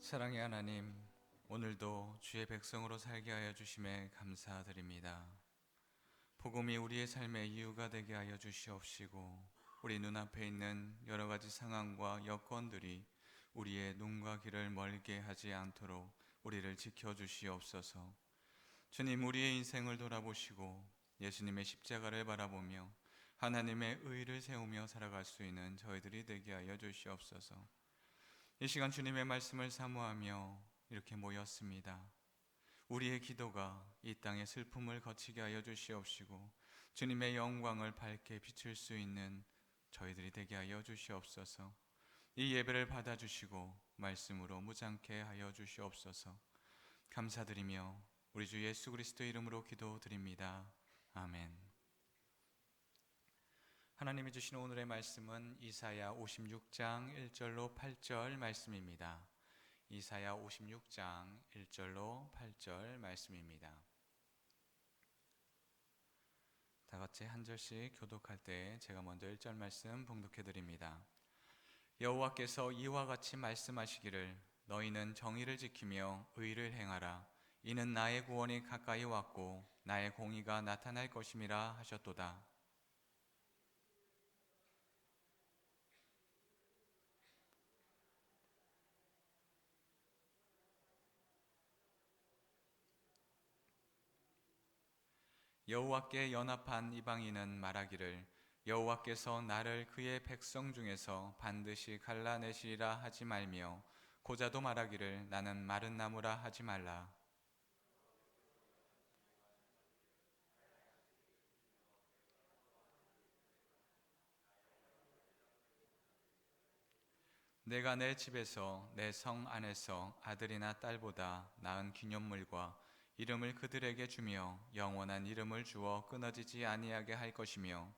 사랑의 하나님, 오늘도 주의 백성으로 살게 하여 주심에 감사드립니다. 복음이 우리의 삶의 이유가 되게 하여 주시옵시고, 우리 눈앞에 있는 여러 가지 상황과 여건들이 우리의 눈과 귀를 멀게 하지 않도록 우리를 지켜주시옵소서. 주님, 우리의 인생을 돌아보시고 예수님의 십자가를 바라보며 하나님의 의를 세우며 살아갈 수 있는 저희들이 되게 하여 주시옵소서. 이 시간 주님의 말씀을 사모하며 이렇게 모였습니다. 우리의 기도가 이 땅의 슬픔을 거치게 하여 주시옵시고 주님의 영광을 밝게 비출 수 있는 저희들이 되게 하여 주시옵소서. 이 예배를 받아주시고 말씀으로 무장케 하여 주시옵소서. 감사드리며 우리 주 예수 그리스도의 이름으로 기도드립니다. 아멘. 하나님이 주시는 오늘의 말씀은 이사야 56장 1절로 8절 말씀입니다. 이사야 56장 1절로 8절 말씀입니다. 다 같이 한 절씩 교독할 때 제가 먼저 1절 말씀 봉독해 드립니다. 여호와께서 이와 같이 말씀하시기를 너희는 정의를 지키며 의를 행하라. 이는 나의 구원이 가까이 왔고 나의 공의가 나타날 것임이라 하셨도다. 여호와께 연합한 이방인은 말하기를 여호와께서 나를 그의 백성 중에서 반드시 갈라내시리라 하지 말며 고자도 말하기를 나는 마른 나무라 하지 말라. 내가 내 집에서 내 성 안에서 아들이나 딸보다 나은 기념물과 이름을 그들에게 주며 영원한 이름을 주어 끊어지지 아니하게 할 것이며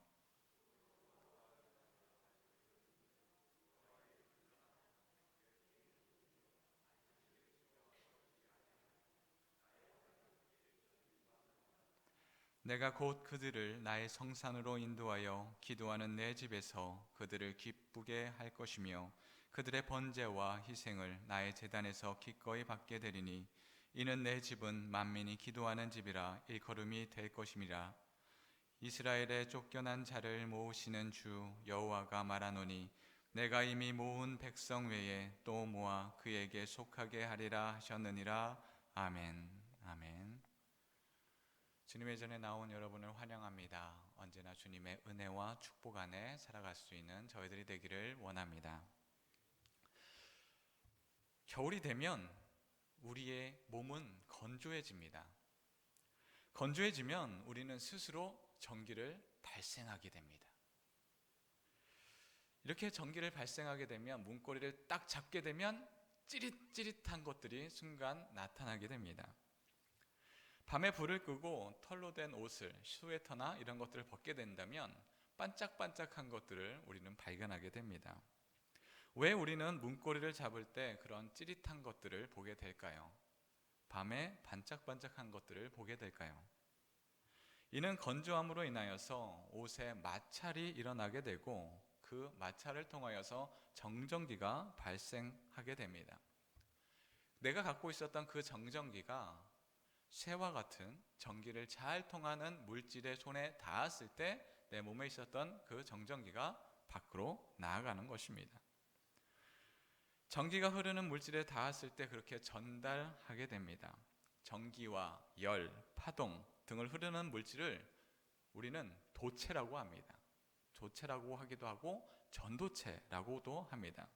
내가 곧 그들을 나의 성산으로 인도하여 기도하는 내 집에서 그들을 기쁘게 할 것이며 그들의 번제와 희생을 나의 제단에서 기꺼이 받게 되리니 이는 내 집은 만민이 기도하는 집이라 일컬음이 될 것임이라. 이스라엘의 쫓겨난 자를 모으시는 주 여호와가 말하노니 내가 이미 모은 백성 외에 또 모아 그에게 속하게 하리라 하셨느니라. 아멘. 아멘. 주님의 전에 나온 여러분을 환영합니다. 언제나 주님의 은혜와 축복 안에 살아갈 수 있는 저희들이 되기를 원합니다. 겨울이 되면 우리의 몸은 건조해집니다. 건조해지면 우리는 스스로 전기를 발생하게 됩니다. 이렇게 전기를 발생하게 되면 문고리를 딱 잡게 되면 찌릿찌릿한 것들이 순간 나타나게 됩니다. 밤에 불을 끄고 털로 된 옷을, 스웨터나 이런 것들을 벗게 된다면 반짝반짝한 것들을 우리는 발견하게 됩니다. 왜 우리는 문고리를 잡을 때 그런 찌릿한 것들을 보게 될까요? 밤에 반짝반짝한 것들을 보게 될까요? 이는 건조함으로 인하여서 옷에 마찰이 일어나게 되고 그 마찰을 통하여서 정전기가 발생하게 됩니다. 내가 갖고 있었던 그 정전기가 쇠와 같은 전기를 잘 통하는 물질의 손에 닿았을 때 내 몸에 있었던 그 정전기가 밖으로 나아가는 것입니다. 전기가 흐르는 물질에 닿았을 때 그렇게 전달하게 됩니다. 전기와 열, 파동 등을 흐르는 물질을 우리는 도체라고 합니다. 도체라고 하기도 하고 전도체라고도 합니다.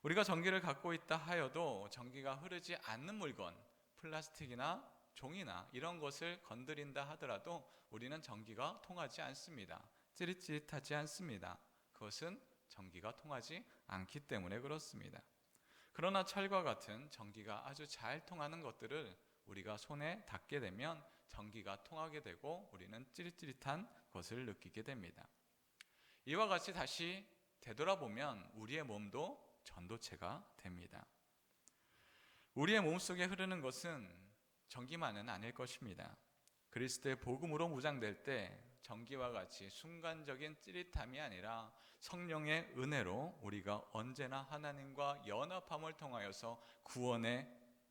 우리가 전기를 갖고 있다 하여도 전기가 흐르지 않는 물건, 플라스틱이나 종이나 이런 것을 건드린다 하더라도 우리는 전기가 통하지 않습니다. 찌릿찌릿하지 않습니다. 그것은 전기가 통하지 않기 때문에 그렇습니다. 그러나 철과 같은 전기가 아주 잘 통하는 것들을 우리가 손에 닿게 되면 전기가 통하게 되고 우리는 찌릿찌릿한 것을 느끼게 됩니다. 이와 같이 다시 되돌아보면 우리의 몸도 전도체가 됩니다. 우리의 몸속에 흐르는 것은 전기만은 아닐 것입니다. 그리스도의 복음으로 무장될 때 전기와 같이 순간적인 찌릿함이 아니라 성령의 은혜로 우리가 언제나 하나님과 연합함을 통하여서 구원의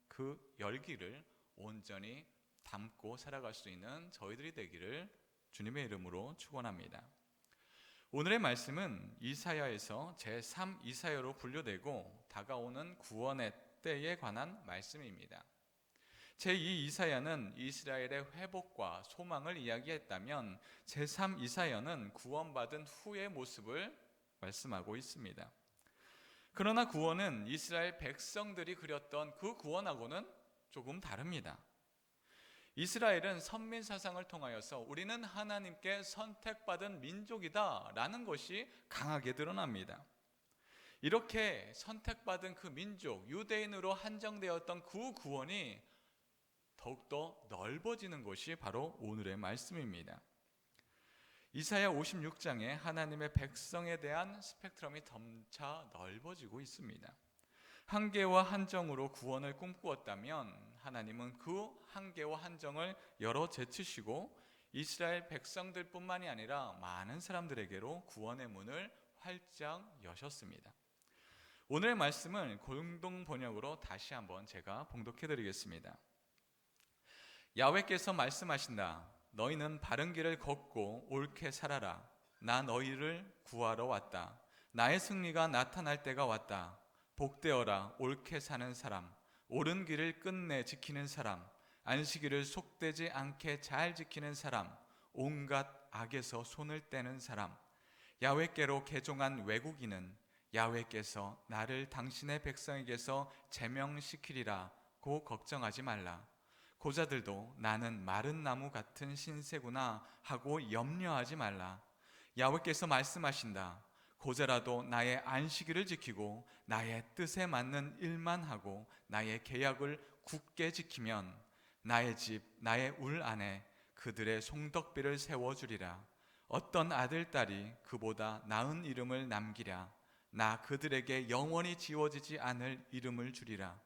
그 열기를 온전히 담고 살아갈 수 있는 저희들이 되기를 주님의 이름으로 축원합니다. 오늘의 말씀은 이사야에서 제3 이사야로 분류되고 다가오는 구원의 때에 관한 말씀입니다. 제2 이사야는 이스라엘의 회복과 소망을 이야기했다면 제3 이사야는 구원받은 후의 모습을 말씀하고 있습니다. 그러나 구원은 이스라엘 백성들이 그렸던 그 구원하고는 조금 다릅니다. 이스라엘은 선민 사상을 통하여서 우리는 하나님께 선택받은 민족이다 라는 것이 강하게 드러납니다. 이렇게 선택받은 그 민족, 유대인으로 한정되었던 그 구원이 더욱더 넓어지는 것이 바로 오늘의 말씀입니다. 이사야 56장에 하나님의 백성에 대한 스펙트럼이 점차 넓어지고 있습니다. 한계와 한정으로 구원을 꿈꾸었다면 하나님은 그 한계와 한정을 열어 제치시고 이스라엘 백성들뿐만이 아니라 많은 사람들에게로 구원의 문을 활짝 여셨습니다. 오늘의 말씀을 공동 번역으로 다시 한번 제가 봉독해 드리겠습니다. 야훼께서 말씀하신다. 너희는 바른 길을 걷고 옳게 살아라. 나 너희를 구하러 왔다. 나의 승리가 나타날 때가 왔다. 복되어라. 옳게 사는 사람, 옳은 길을 끝내 지키는 사람, 안식일을 속되지 않게 잘 지키는 사람, 온갖 악에서 손을 떼는 사람, 야훼께로 개종한 외국인은 야훼께서 나를 당신의 백성에게서 제명시키리라고 걱정하지 말라. 고자들도 나는 마른 나무 같은 신세구나 하고 염려하지 말라. 야훼께서 말씀하신다. 고자라도 나의 안식일을 지키고 나의 뜻에 맞는 일만 하고 나의 계약을 굳게 지키면 나의 집, 나의 울 안에 그들의 송덕비를 세워주리라. 어떤 아들, 딸이 그보다 나은 이름을 남기랴. 나 그들에게 영원히 지워지지 않을 이름을 주리라.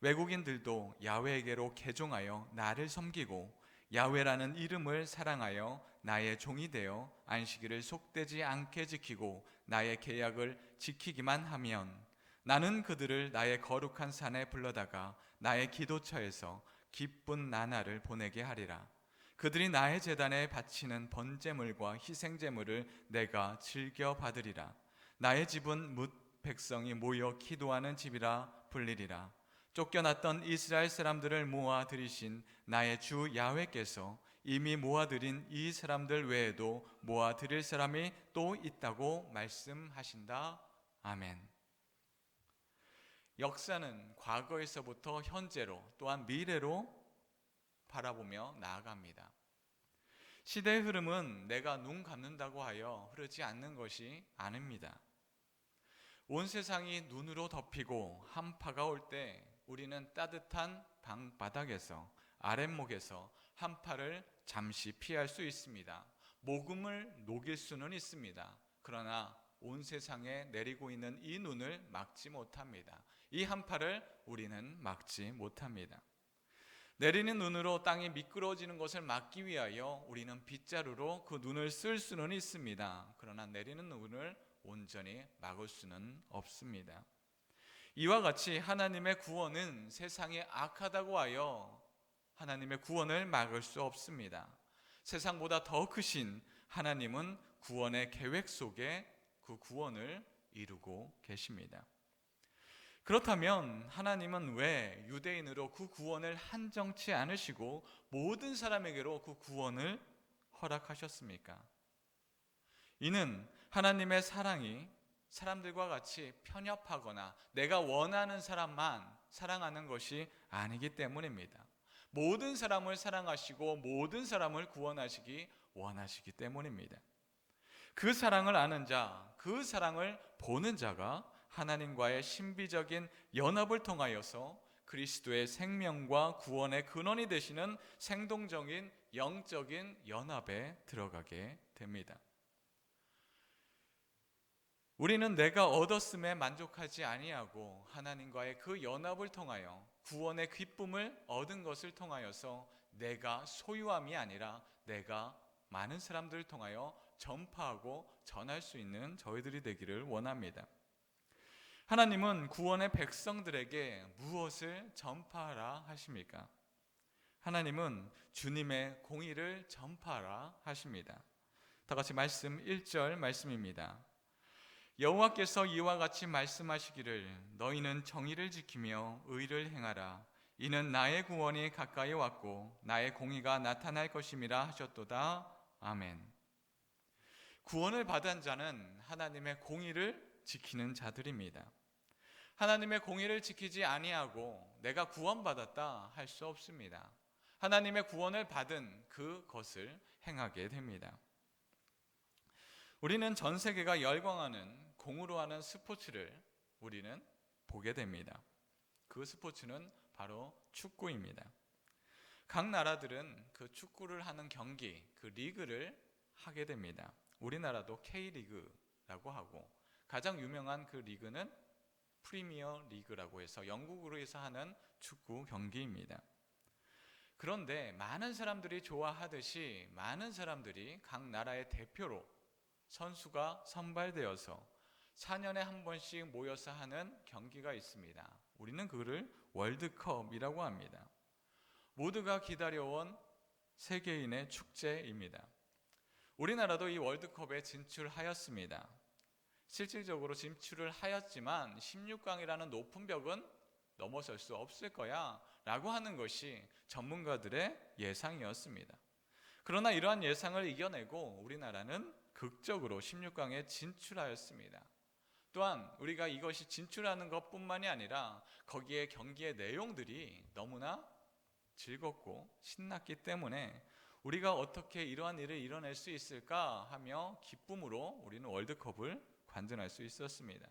외국인들도 야훼에게로 개종하여 나를 섬기고 야훼라는 이름을 사랑하여 나의 종이 되어 안식일을 속되지 않게 지키고 나의 계약을 지키기만 하면 나는 그들을 나의 거룩한 산에 불러다가 나의 기도처에서 기쁜 나날을 보내게 하리라. 그들이 나의 제단에 바치는 번제물과 희생제물을 내가 즐겨 받으리라. 나의 집은 뭇 백성이 모여 기도하는 집이라 불리리라. 쫓겨났던 이스라엘 사람들을 모아 들이신 나의 주 야훼께서 이미 모아들인 이 사람들 외에도 모아드릴 사람이 또 있다고 말씀하신다. 아멘. 역사는 과거에서부터 현재로 또한 미래로 바라보며 나아갑니다. 시대의 흐름은 내가 눈 감는다고 하여 흐르지 않는 것이 아닙니다. 온 세상이 눈으로 덮이고 한파가 올 때 우리는 따뜻한 방바닥에서 아랫목에서 한파를 잠시 피할 수 있습니다. 모금을 녹일 수는 있습니다. 그러나 온 세상에 내리고 있는 이 눈을 막지 못합니다. 이 한파를 우리는 막지 못합니다. 내리는 눈으로 땅이 미끄러지는 것을 막기 위하여 우리는 빗자루로 그 눈을 쓸 수는 있습니다. 그러나 내리는 눈을 온전히 막을 수는 없습니다. 이와 같이 하나님의 구원은 세상이 악하다고 하여 하나님의 구원을 막을 수 없습니다. 세상보다 더 크신 하나님은 구원의 계획 속에 그 구원을 이루고 계십니다. 그렇다면 하나님은 왜 유대인으로 그 구원을 한정치 않으시고 모든 사람에게로 그 구원을 허락하셨습니까? 이는 하나님의 사랑이 사람들과 같이 편협하거나 내가 원하는 사람만 사랑하는 것이 아니기 때문입니다. 모든 사람을 사랑하시고 모든 사람을 구원하시기 원하시기 때문입니다. 그 사랑을 아는 자, 그 사랑을 보는 자가 하나님과의 신비적인 연합을 통하여서 그리스도의 생명과 구원의 근원이 되시는 생동적인 영적인 연합에 들어가게 됩니다. 우리는 내가 얻었음에 만족하지 아니하고 하나님과의 그 연합을 통하여 구원의 기쁨을 얻은 것을 통하여서 내가 소유함이 아니라 내가 많은 사람들을 통하여 전파하고 전할 수 있는 저희들이 되기를 원합니다. 하나님은 구원의 백성들에게 무엇을 전파하라 하십니까? 하나님은 주님의 공의를 전파하라 하십니다. 다 같이 말씀 1절 말씀입니다. 여호와께서 이와 같이 말씀하시기를 너희는 정의를 지키며 의를 행하라. 이는 나의 구원이 가까이 왔고 나의 공의가 나타날 것임이라 하셨도다. 아멘. 구원을 받은 자는 하나님의 공의를 지키는 자들입니다. 하나님의 공의를 지키지 아니하고 내가 구원받았다 할 수 없습니다. 하나님의 구원을 받은 그것을 행하게 됩니다. 우리는 전 세계가 열광하는 공으로 하는 스포츠를 우리는 보게 됩니다. 그 스포츠는 바로 축구입니다. 각 나라들은 그 축구를 하는 경기, 그 리그를 하게 됩니다. 우리나라도 K리그라고 하고 가장 유명한 그 리그는 프리미어 리그라고 해서 영국으로에서 하는 축구 경기입니다. 그런데 많은 사람들이 좋아하듯이 많은 사람들이 각 나라의 대표로 선수가 선발되어서 4년에 한 번씩 모여서 하는 경기가 있습니다. 우리는 그거를 월드컵이라고 합니다. 모두가 기다려온 세계인의 축제입니다. 우리나라도 이 월드컵에 진출하였습니다. 실질적으로 진출을 하였지만 16강이라는 높은 벽은 넘어설 수 없을 거야 라고 하는 것이 전문가들의 예상이었습니다. 그러나 이러한 예상을 이겨내고 우리나라는 극적으로 16강에 진출하였습니다. 또한 우리가 이것이 진출하는 것뿐만이 아니라 거기에 경기의 내용들이 너무나 즐겁고 신났기 때문에 우리가 어떻게 이러한 일을 이뤄낼 수 있을까 하며 기쁨으로 우리는 월드컵을 관전할 수 있었습니다.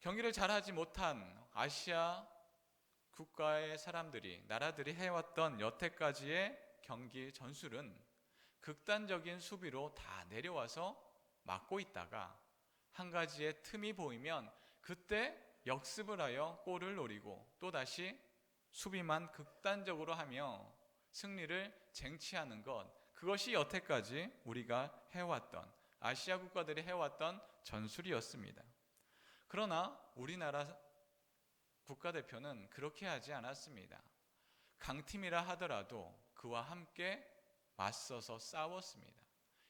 경기를 잘하지 못한 아시아 국가의 사람들이, 나라들이 해왔던 여태까지의 경기 전술은 극단적인 수비로 다 내려와서 막고 있다가 한 가지의 틈이 보이면 그때 역습을 하여 골을 노리고 또다시 수비만 극단적으로 하며 승리를 쟁취하는 것, 그것이 여태까지 우리가 해왔던, 아시아 국가들이 해왔던 전술이었습니다. 그러나 우리나라 국가대표는 그렇게 하지 않았습니다. 강팀이라 하더라도 그와 함께 맞서서 싸웠습니다.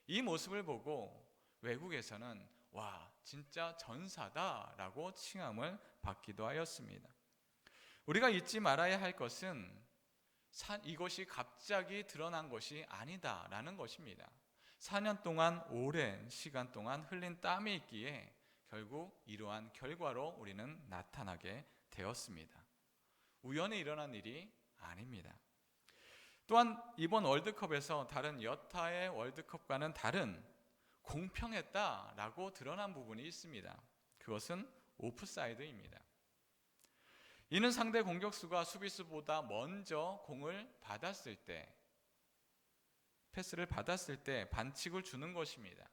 이 모습을 보고 외국에서는 와, 진짜 전사다라고 칭함을 받기도 하였습니다. 우리가 잊지 말아야 할 것은 이것이 갑자기 드러난 것이 아니다라는 것입니다. 4년 동안 오랜 시간 동안 흘린 땀이 있기에 결국 이러한 결과로 우리는 나타나게 되었습니다. 우연히 일어난 일이 아닙니다. 또한 이번 월드컵에서 다른 여타의 월드컵과는 다른 공평했다라고 드러난 부분이 있습니다. 그것은 오프사이드입니다. 이는 상대 공격수가 수비수보다 먼저 공을 받았을 때, 패스를 받았을 때 반칙을 주는 것입니다.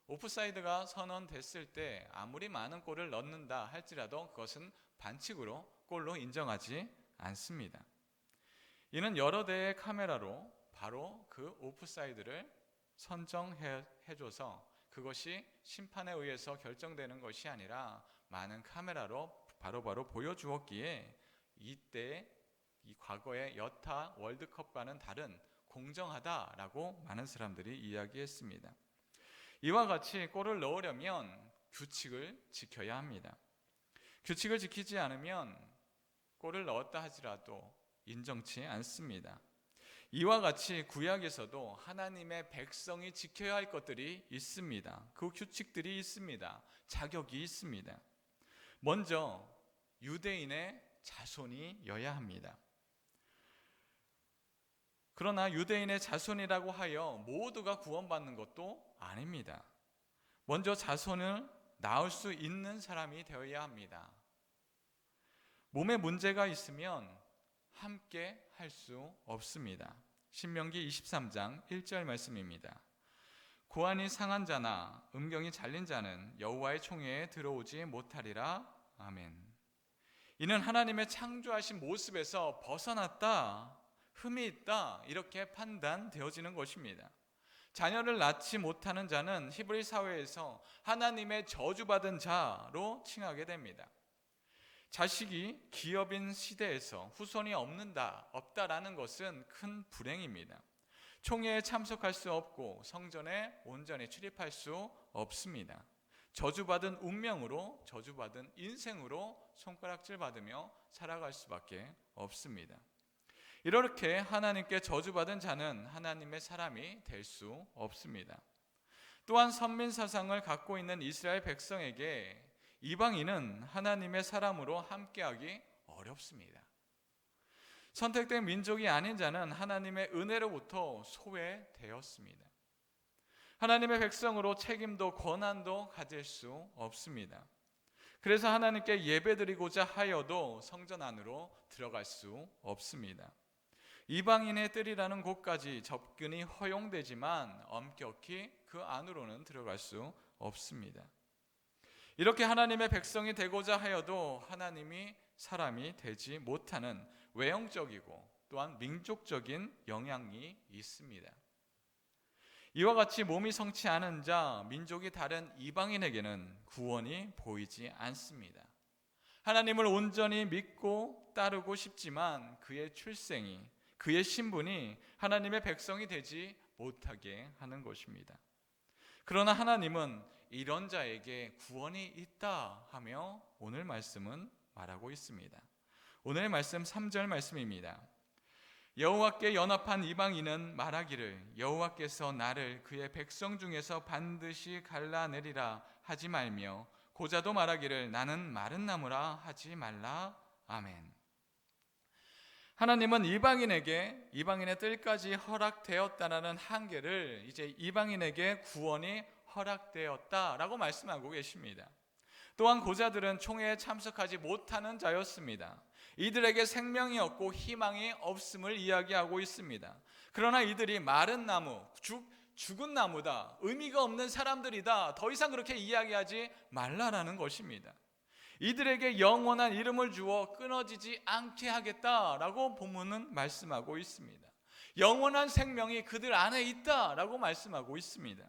오프사이드가 선언됐을 때 아무리 많은 골을 넣는다 할지라도 그것은 반칙으로 골로 인정하지 않습니다. 이는 여러 대의 카메라로 바로 그 오프사이드를 선정해줘서 그것이 심판에 의해서 결정되는 것이 아니라 많은 카메라로 바로바로 보여주었기에 이때 이 과거의 여타 월드컵과는 다른 공정하다라고 많은 사람들이 이야기했습니다. 이와 같이 골을 넣으려면 규칙을 지켜야 합니다. 규칙을 지키지 않으면 골을 넣었다 하지라도 인정치 않습니다. 이와 같이 구약에서도 하나님의 백성이 지켜야 할 것들이 있습니다. 그 규칙들이 있습니다. 자격이 있습니다. 먼저 유대인의 자손이어야 합니다. 그러나 유대인의 자손이라고 하여 모두가 구원받는 것도 아닙니다. 먼저 자손을 낳을 수 있는 사람이 되어야 합니다. 몸에 문제가 있으면 함께 할 수 없습니다. 신명기 23장 1절 말씀입니다. 고환이 상한 자나 음경이 잘린 자는 여호와의 총회에 들어오지 못하리라. 아멘. 이는 하나님의 창조하신 모습에서 벗어났다, 흠이 있다 이렇게 판단되어지는 것입니다. 자녀를 낳지 못하는 자는 히브리 사회에서 하나님의 저주받은 자로 칭하게 됩니다. 자식이 기업인 시대에서 후손이 없다라는 것은 큰 불행입니다. 총회에 참석할 수 없고 성전에 온전히 출입할 수 없습니다. 저주받은 운명으로, 저주받은 인생으로 손가락질 받으며 살아갈 수밖에 없습니다. 이렇게 하나님께 저주받은 자는 하나님의 사람이 될 수 없습니다. 또한 선민 사상을 갖고 있는 이스라엘 백성에게 이방인은 하나님의 사람으로 함께하기 어렵습니다. 선택된 민족이 아닌 자는 하나님의 은혜로부터 소외되었습니다. 하나님의 백성으로 책임도 권한도 가질 수 없습니다. 그래서 하나님께 예배드리고자 하여도 성전 안으로 들어갈 수 없습니다. 이방인의 뜰이라는 곳까지 접근이 허용되지만 엄격히 그 안으로는 들어갈 수 없습니다. 이렇게 하나님의 백성이 되고자 하여도 하나님이 사람이 되지 못하는 외형적이고 또한 민족적인 영향이 있습니다. 이와 같이 몸이 성치 않은 자, 민족이 다른 이방인에게는 구원이 보이지 않습니다. 하나님을 온전히 믿고 따르고 싶지만 그의 출생이, 그의 신분이 하나님의 백성이 되지 못하게 하는 것입니다. 그러나 하나님은 이런 자에게 구원이 있다 하며 오늘 말씀은 말하고 있습니다. 오늘 말씀 3절 말씀입니다. 여호와께 연합한 이방인은 말하기를 여호와께서 나를 그의 백성 중에서 반드시 갈라내리라 하지 말며 고자도 말하기를 나는 마른 나무라 하지 말라. 아멘. 하나님은 이방인에게 이방인의 뜰까지 허락되었다라는 한계를 이제 이방인에게 구원이 허락되었다라고 말씀하고 계십니다. 또한 고자들은 총회에 참석하지 못하는 자였습니다. 이들에게 생명이 없고 희망이 없음을 이야기하고 있습니다. 그러나 이들이 마른 나무, 죽은 나무다, 의미가 없는 사람들이다, 더 이상 그렇게 이야기하지 말라라는 것입니다. 이들에게 영원한 이름을 주어 끊어지지 않게 하겠다라고 본문은 말씀하고 있습니다. 영원한 생명이 그들 안에 있다라고 말씀하고 있습니다.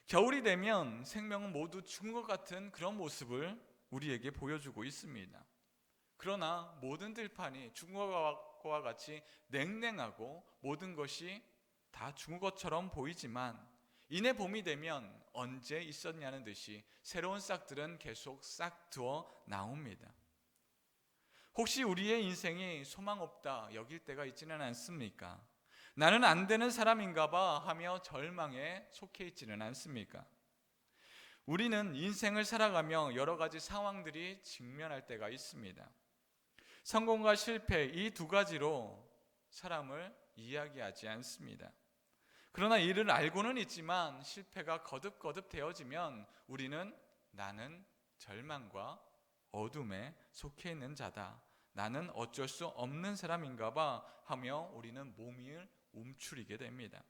겨울이 되면 생명은 모두 죽은 것 같은 그런 모습을 우리에게 보여주고 있습니다. 그러나 모든 들판이 죽은 것과 같이 냉랭하고 모든 것이 다 죽은 것처럼 보이지만 이내 봄이 되면 언제 있었냐는 듯이 새로운 싹들은 계속 싹트어 나옵니다. 혹시 우리의 인생이 소망 없다 여길 때가 있지는 않습니까? 나는 안 되는 사람인가 봐 하며 절망에 속해 있지는 않습니까? 우리는 인생을 살아가며 여러 가지 상황들이 직면할 때가 있습니다. 성공과 실패 이 두 가지로 사람을 이야기하지 않습니다. 그러나 이를 알고는 있지만 실패가 거듭거듭 되어지면 우리는 나는 절망과 어둠에 속해 있는 자다, 나는 어쩔 수 없는 사람인가 봐 하며 우리는 몸을 움츠리게 됩니다.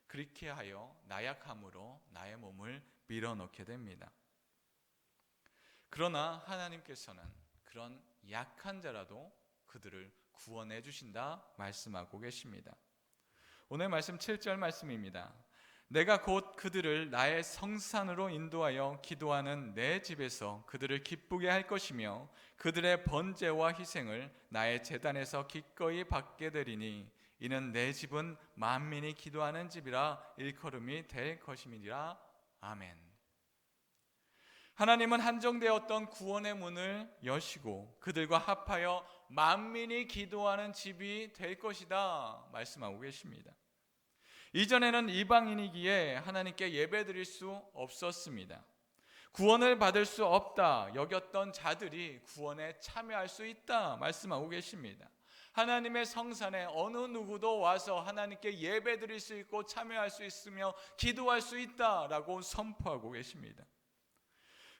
그렇게 하여 나약함으로 나의 몸을 밀어넣게 됩니다. 그러나 하나님께서는 그런 약한 자라도 그들을 구원해 주신다 말씀하고 계십니다. 오늘 말씀 7절 말씀입니다. 내가 곧 그들을 나의 성산으로 인도하여 기도하는 내 집에서 그들을 기쁘게 할 것이며 그들의 번제와 희생을 나의 제단에서 기꺼이 받게 되리니 이는 내 집은 만민이 기도하는 집이라 일컬음이 될 것임이니라. 아멘. 하나님은 한정되었던 구원의 문을 여시고 그들과 합하여 만민이 기도하는 집이 될 것이다 말씀하고 계십니다. 이전에는 이방인이기에 하나님께 예배드릴 수 없었습니다. 구원을 받을 수 없다 여겼던 자들이 구원에 참여할 수 있다 말씀하고 계십니다. 하나님의 성산에 어느 누구도 와서 하나님께 예배드릴 수 있고 참여할 수 있으며 기도할 수 있다라고 선포하고 계십니다.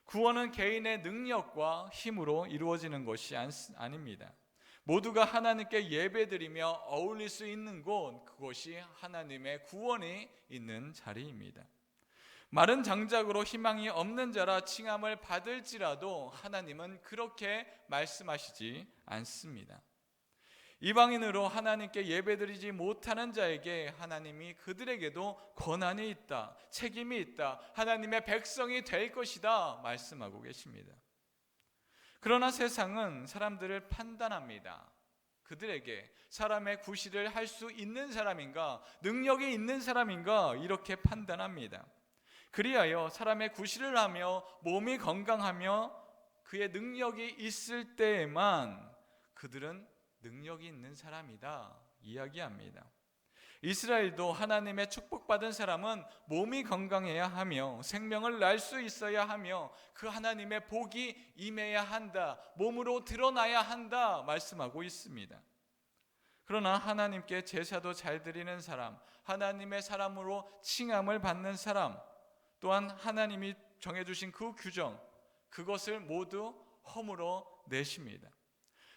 구원은 개인의 능력과 힘으로 이루어지는 것이 아닙니다. 모두가 하나님께 예배드리며 어울릴 수 있는 곳, 그것이 하나님의 구원이 있는 자리입니다. 마른 장작으로 희망이 없는 자라 칭함을 받을지라도 하나님은 그렇게 말씀하시지 않습니다. 이방인으로 하나님께 예배드리지 못하는 자에게 하나님이 그들에게도 권한이 있다, 책임이 있다, 하나님의 백성이 될 것이다 말씀하고 계십니다. 그러나 세상은 사람들을 판단합니다. 그들에게 사람의 구실을 할 수 있는 사람인가, 능력이 있는 사람인가 이렇게 판단합니다. 그리하여 사람의 구실을 하며 몸이 건강하며 그의 능력이 있을 때에만 그들은 능력이 있는 사람이다 이야기합니다. 이스라엘도 하나님의 축복받은 사람은 몸이 건강해야 하며 생명을 날 수 있어야 하며 그 하나님의 복이 임해야 한다, 몸으로 드러나야 한다 말씀하고 있습니다. 그러나 하나님께 제사도 잘 드리는 사람, 하나님의 사람으로 칭함을 받는 사람, 또한 하나님이 정해주신 그 규정, 그것을 모두 허물어 내십니다.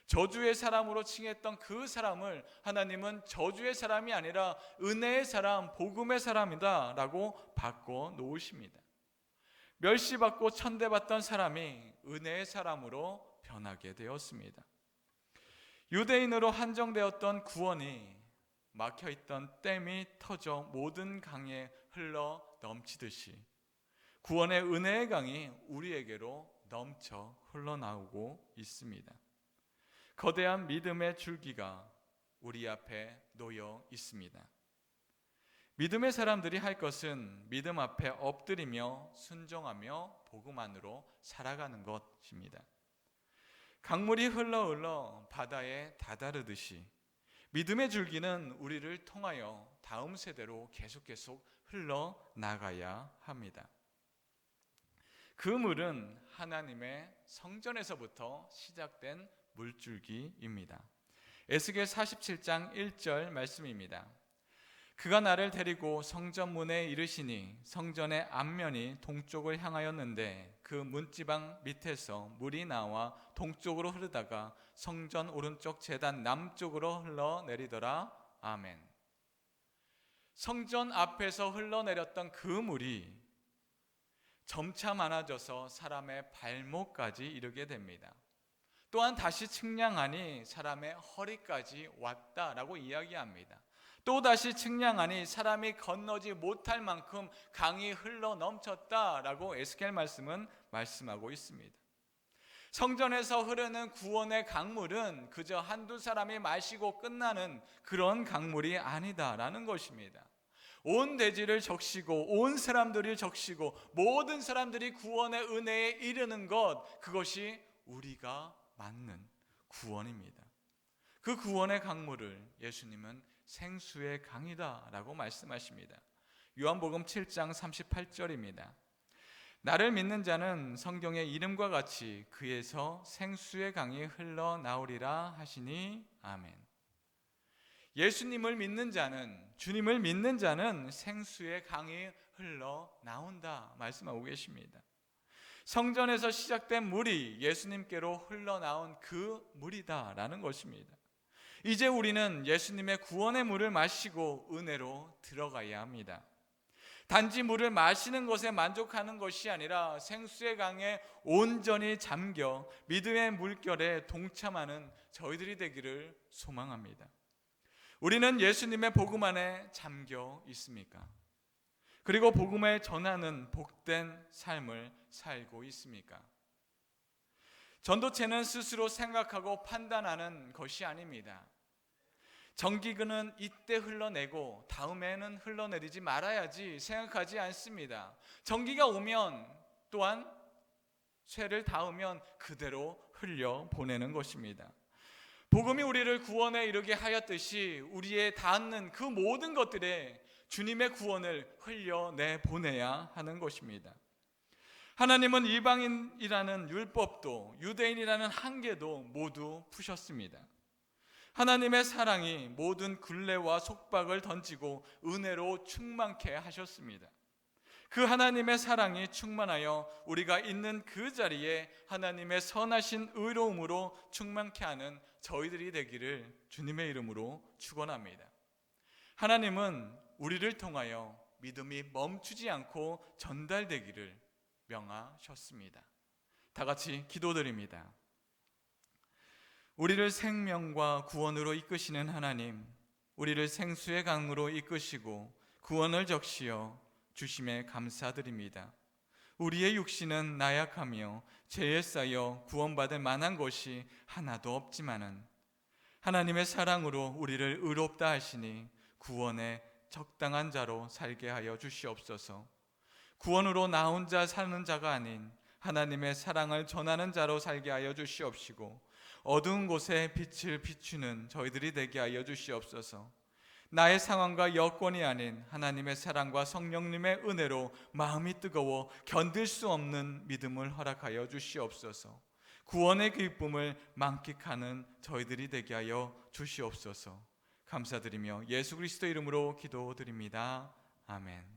저주의 사람으로 칭했던 그 사람을 하나님은 저주의 사람이 아니라 은혜의 사람, 복음의 사람이다 라고 바꿔 놓으십니다. 멸시받고 천대받던 사람이 은혜의 사람으로 변하게 되었습니다. 유대인으로 한정되었던 구원이 막혀있던 댐이 터져 모든 강에 흘러 넘치듯이 구원의 은혜의 강이 우리에게로 넘쳐 흘러나오고 있습니다. 거대한 믿음의 줄기가 우리 앞에 놓여 있습니다. 믿음의 사람들이 할 것은 믿음 앞에 엎드리며 순종하며 복음 안으로 살아가는 것입니다. 강물이 흘러 바다에 다다르듯이 믿음의 줄기는 우리를 통하여 다음 세대로 계속 흘러나가야 합니다. 그 물은 하나님의 성전에서부터 시작된 물줄기입니다. 에스겔 47장 1절 말씀입니다. 그가 나를 데리고 성전 문에 이르시니 성전의 앞면이 동쪽을 향하였는데 그 문지방 밑에서 물이 나와 동쪽으로 흐르다가 성전 오른쪽 제단 남쪽으로 흘러내리더라. 아멘. 성전 앞에서 흘러내렸던 그 물이 점차 많아져서 사람의 발목까지 이르게 됩니다. 또한 다시 측량하니 사람의 허리까지 왔다라고 이야기합니다. 또 다시 측량하니 사람이 건너지 못할 만큼 강이 흘러 넘쳤다라고 에스겔 말씀은 말씀하고 있습니다. 성전에서 흐르는 구원의 강물은 그저 한두 사람이 마시고 끝나는 그런 강물이 아니다라는 것입니다. 온 대지를 적시고 온 사람들을 적시고 모든 사람들이 구원의 은혜에 이르는 것, 그것이 우리가 맞는 구원입니다. 그 구원의 강물을 예수님은 생수의 강이다 라고 말씀하십니다. 요한복음 7장 38절입니다. 나를 믿는 자는 성경의 이름과 같이 그에서 생수의 강이 흘러나오리라 하시니 아멘. 예수님을 믿는 자는, 주님을 믿는 자는 생수의 강이 흘러나온다 말씀하고 계십니다. 성전에서 시작된 물이 예수님께로 흘러나온 그 물이다라는 것입니다. 이제 우리는 예수님의 구원의 물을 마시고 은혜로 들어가야 합니다. 단지 물을 마시는 것에 만족하는 것이 아니라 생수의 강에 온전히 잠겨 믿음의 물결에 동참하는 저희들이 되기를 소망합니다. 우리는 예수님의 복음 안에 잠겨 있습니까? 그리고 복음을 전하는 복된 삶을 살고 있습니까? 전도체는 스스로 생각하고 판단하는 것이 아닙니다. 전기근은 이때 흘러내고 다음에는 흘러내리지 말아야지 생각하지 않습니다. 전기가 오면 또한 쇠를 닿으면 그대로 흘려보내는 것입니다. 복음이 우리를 구원에 이르게 하였듯이 우리의 닿는 그 모든 것들에 주님의 구원을 흘려내보내야 하는 것입니다. 하나님은 이방인이라는 율법도 유대인이라는 한계도 모두 푸셨습니다. 하나님의 사랑이 모든 굴레와 속박을 던지고 은혜로 충만케 하셨습니다. 그 하나님의 사랑이 충만하여 우리가 있는 그 자리에 하나님의 선하신 의로움으로 충만케 하는 저희들이 되기를 주님의 이름으로 축원합니다. 하나님은 우리를 통하여 믿음이 멈추지 않고 전달되기를 명하셨습니다. 다 같이 기도드립니다. 우리를 생명과 구원으로 이끄시는 하나님, 우리를 생수의 강으로 이끄시고 구원을 적시어 주심에 감사드립니다. 우리의 육신은 나약하며 죄에 쌓여 구원받을 만한 것이 하나도 없지만은 하나님의 사랑으로 우리를 의롭다 하시니 구원의 적당한 자로 살게 하여 주시옵소서. 구원으로 나 혼자 사는 자가 아닌 하나님의 사랑을 전하는 자로 살게 하여 주시옵시고 어두운 곳에 빛을 비추는 저희들이 되게 하여 주시옵소서. 나의 상황과 여건이 아닌 하나님의 사랑과 성령님의 은혜로 마음이 뜨거워 견딜 수 없는 믿음을 허락하여 주시옵소서. 구원의 기쁨을 만끽하는 저희들이 되게 하여 주시옵소서. 감사드리며 예수 그리스도 이름으로 기도드립니다. 아멘.